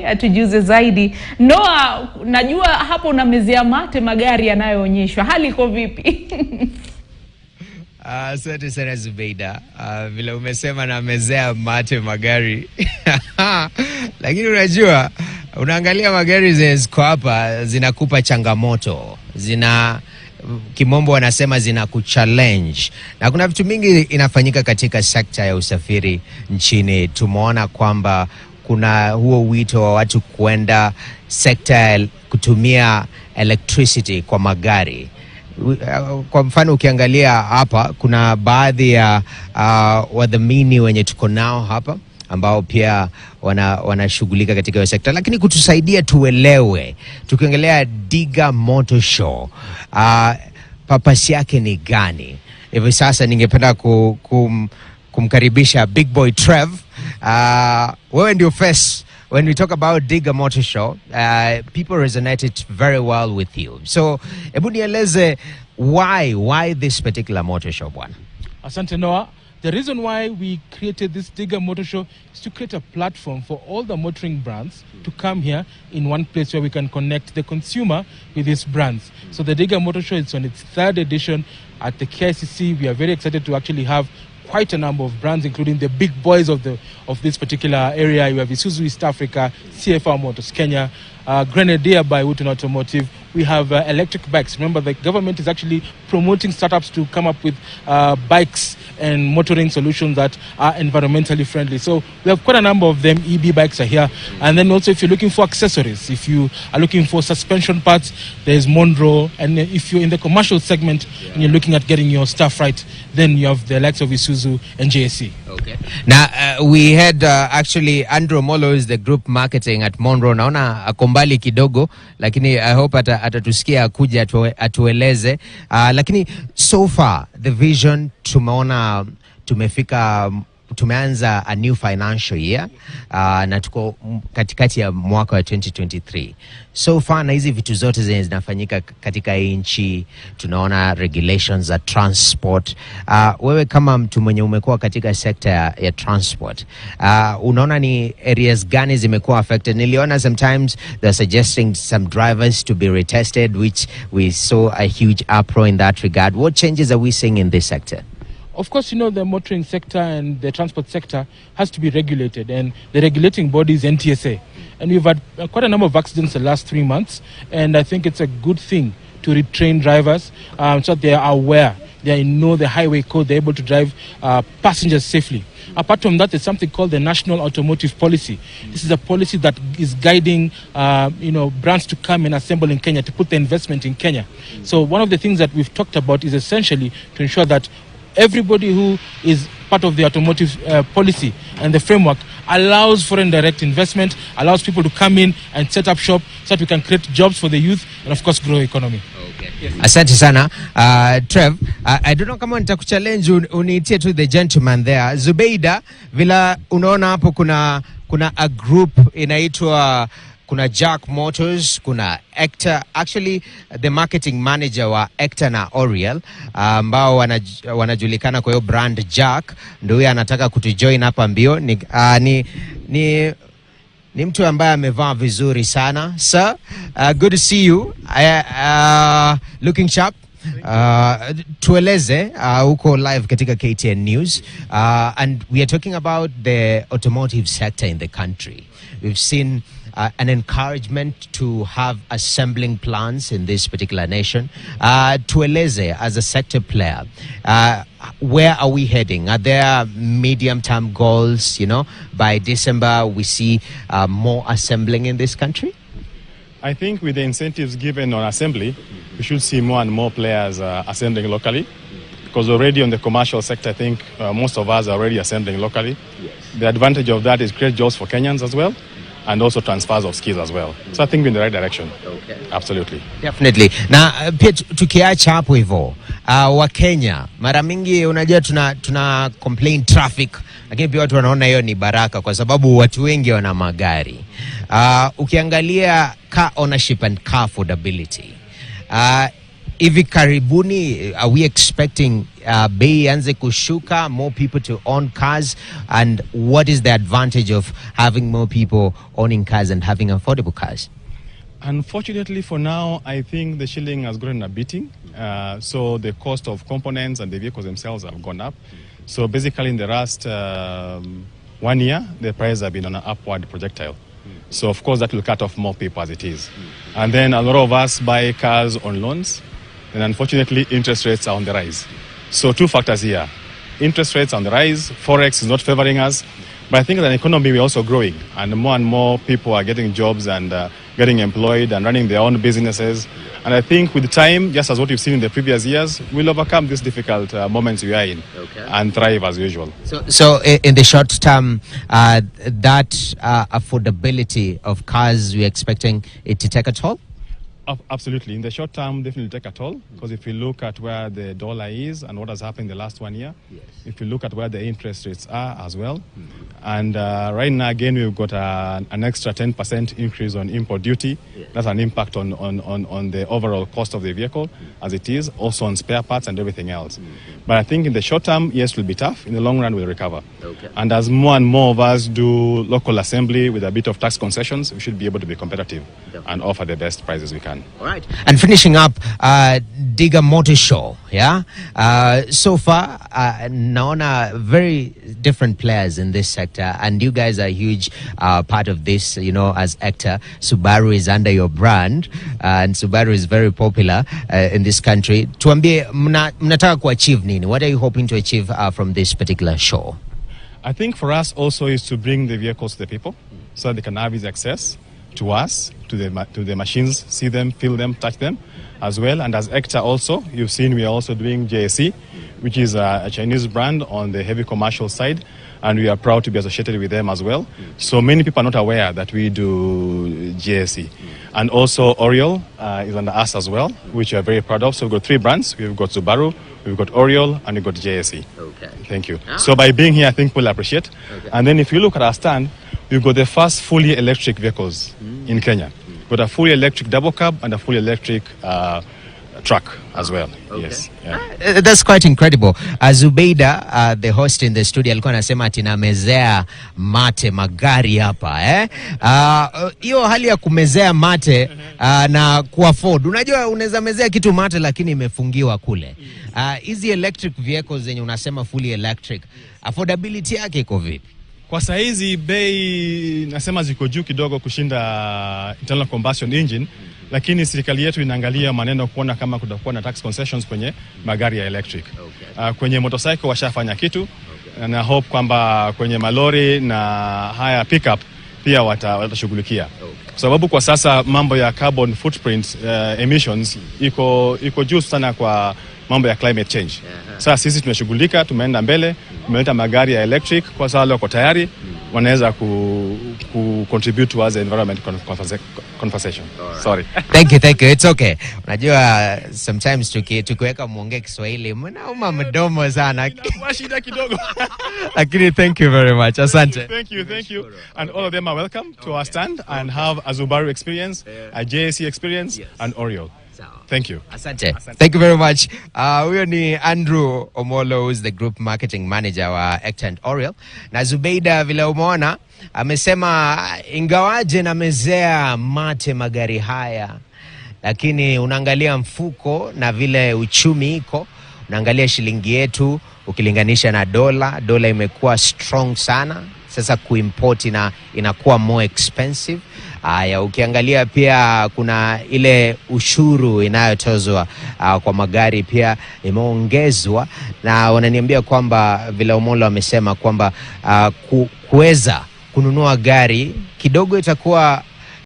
Atujuze zaidi. Noah, najua hapo unamezea mate magari yanayoonyeshwa. Hali iko vipi? Asante sana Zubeida. Vile umesema na mezea mate magari. Lakini unajua, unaangalia magari ziko hapa zinakupa changamoto. Kimombo wanasema zina kuchallenge. Na kuna vitu mingi inafanyika katika sekta ya usafiri nchini. Tumeona kwamba kuna huo wito wa watu kuenda sekta kutumia electricity kwa magari. Kwa mfano ukiangalia hapa kuna baadhi ya wadhamini wenye tuko nao hapa ambao pia wanashughulika katika hiyo sekta, lakini kutusaidia tuelewe, tukiangalia Diga Motor Show papasi yake ni gani? Hivi sasa ningependa kumkaribisha Big Boy Trev. Wewe ndio first. When we talk about Diga Motor Show, people resonated very well with you. So, ebu nieleze why this particular motor show, bwana? Asante Noah. The reason why we created this Diga Motor Show is to create a platform for all the motoring brands to come here in one place where we can connect the consumer with these brands. So the Diga Motor Show is on its 3rd edition at the KICC. We are very excited to actually have quite a number of brands, including the big boys of this particular area. You have Isuzu East Africa, CFR Motors Kenya, Grenadier by Wooten Automotive. We have electric bikes. Remember, the government is actually promoting startups to come up with bikes and motoring solutions that are environmentally friendly. So we have quite a number of them. EB bikes are here. And then also if you're looking for accessories, if you are looking for suspension parts, there's Monroe. And if you're in the commercial segment and you're looking at getting your stuff right, then you have the likes of Isuzu and JSC. Okay. Now, we had actually Andrew Molo is the group marketing at Monroe. Naona akombali kidogo, lakini I hope atatusikia akuja atueleze. Lakini so far, the vision tumeona tumeanza a new financial year na tuko katikati ya mwaka wa 2023. So far na hizi vitu zote zenye zinafanyika katika nchi, tunaona regulations za transport. Wewe kama mtu mwenye umekuwa katika sekta ya transport, unaona ni areas gani zimekuwa affected? Niliona sometimes they're suggesting some drivers to be retested, which we saw a huge uproar in that regard. What changes are we seeing in this sector? Of course, you know, the motoring sector and the transport sector has to be regulated, and the regulating body is NTSA. And we've had quite a number of accidents the last 3 months, and I think it's a good thing to retrain drivers so that they are aware, they know the highway code, they're able to drive passengers safely. Apart from that, there's something called the National Automotive Policy. This is a policy that is guiding, brands to come and assemble in Kenya, to put the investment in Kenya. So one of the things that we've talked about is essentially to ensure that everybody who is part of the automotive policy and the framework allows foreign direct investment, allows people to come in and set up shop so that we can create jobs for the youth and of course grow economy. Okay. Yes. Asante sana. Trev, I don't know kama nitakuchallenge uniitie to the gentleman there. Zubeida, vila unaona hapo kuna a group inaitwa kuna Jack Motors, kuna Hector, actually the marketing manager wa Hector na Oriel ambao wanajulikana kwa hiyo brand Jack, ndio huyu anataka kutujoin hapa mbio. Ni mtu ambaye amevaa vizuri sana. Sir, good to see you. Looking sharp. Tueleze uko live katika KTN News, and we are talking about the automotive sector in the country. We've seen an encouragement to have assembling plants in this particular nation. Tueleze, as a sector player, where are we heading? Are there medium-term goals? By December we see more assembling in this country? I think with the incentives given on assembly, we should see more and more players assembling locally. Because already on the commercial sector, I think most of us are already assembling locally. Yes. The advantage of that is create jobs for Kenyans as well, and also transfers of skills as well. So I think we're in the right direction. Okay. Absolutely. Definitely. Na pia tukiacha hapo hivyo, wa Kenya mara mingi unajua tuna complain traffic, lakini pia watu wanaona hiyo ni baraka kwa sababu watu wengi wana magari. Ukiangalia car ownership and car affordability, Hivi karibuni, are we expecting bei anze kushuka, more people to own cars, and what is the advantage of having more people owning cars and having affordable cars? Unfortunately, for now, I think the shilling has gotten a beating. So the cost of components and the vehicles themselves have gone up. So basically, in the last 1 year, the prices have been on an upward projectile. So of course, that will cut off more people as it is. And then a lot of us buy cars on loans. And unfortunately, interest rates are on the rise. So 2 factors here. Interest rates on the rise. Forex is not favoring us. But I think as an economy, we're also growing. And more people are getting jobs and getting employed and running their own businesses. And I think with time, just as what you've seen in the previous years, we'll overcome these difficult moments we are in and thrive as usual. So in the short term, that affordability of cars, we're expecting it to take a toll? Absolutely. In the short term, definitely take a toll, because if you look at where the dollar is and what has happened in the last 1 year, if you look at where the interest rates are as well, and right now, again, we've got an extra 10% increase on import duty. That's an impact on the overall cost of the vehicle as it is, also on spare parts and everything else. But I think in the short term, yes, it will be tough. In the long run, we'll recover. And as more and more of us do local assembly with a bit of tax concessions, we should be able to be competitive and offer the best prices we can. All right. And finishing up, Diga Motor Show, yeah? So far, naona very different players in this sector, and you guys are a huge part of this, you know, as actor. Subaru is under your brand, and Subaru is very popular in this country. Tuambie, mnataka kuachieve nini? What are you hoping to achieve from this particular show? I think for us also is to bring the vehicles to the people so they can have easy access to us, to the machines, see them, feel them, touch them as well. And as ECTA also, you've seen we are also doing JSC, which is a Chinese brand on the heavy commercial side, and we are proud to be associated with them as well. So many people are not aware that we do JSC. And also Oriole is under us as well, which we are very proud of. So we've got 3 brands. We've got Subaru, we've got Oriole, and we've got JSC. Okay. Thank you. So by being here, I think we'll appreciate. And then if you look at our stand, we've got the first fully electric vehicles in Kenya. We've got a fully electric double cab and a fully electric truck as well. Yes. Yeah. That's quite incredible. Zubeida, the host in the studio, alikuwa anasema ati namezea mate magari hapa, hiyo hali ya kumezea mate na kuafford. Unajua unaweza mezea kitu mate lakini imefungiwa kule. Hizi electric vehicles zenye unasema fully electric, affordability yake iko vipi? Kwa saizi bei nasema ziko juu kidogo kushinda internal combustion engine, lakini serikali yetu inaangalia maneno kuona kama kutakuwa na tax concessions kwenye magari ya electric. Kwenye motorcycle washafanya kitu, na hope kwamba kwenye malori na haya pickup pia watashughulikia. Kwa sababu kwa sasa mambo ya carbon footprint emissions iko juu sana kwa mambo ya climate change. Sasa sisi tunashughulika, tumeenda mbele, tumeleta magari ya electric kwa sababu wako tayari, wanaweza ku contribute towards the environment conversation. Sorry. Thank you. It's okay. Unajua sometimes tukiweka muongee Kiswahili mnauma mdomo sana. Kwa shida kidogo. Lakini thank you very much. Asante. Thank you. And all of them are welcome to our stand and have a Subaru experience, a JSC experience, and Oriole. Thank you. Asante. Thank you very much. Huyo ni Andrew Omolo, who is the group marketing manager wa ECTA and Oriole. Na Zubeida vile umeona amesema ingawaje na mezea mate magari haya, lakini unaangalia mfuko na vile uchumi iko, unaangalia shilingi yetu ukilinganisha na dola imekuwa strong sana. Sasa kuimport inakuwa more expensive. Ukiangalia pia kuna ile ushuru inayotozwa kwa magari pia imeongezwa, na wananiambia kwamba vile Omolo amesema kwamba kuweza kununua gari kidogo itakuwa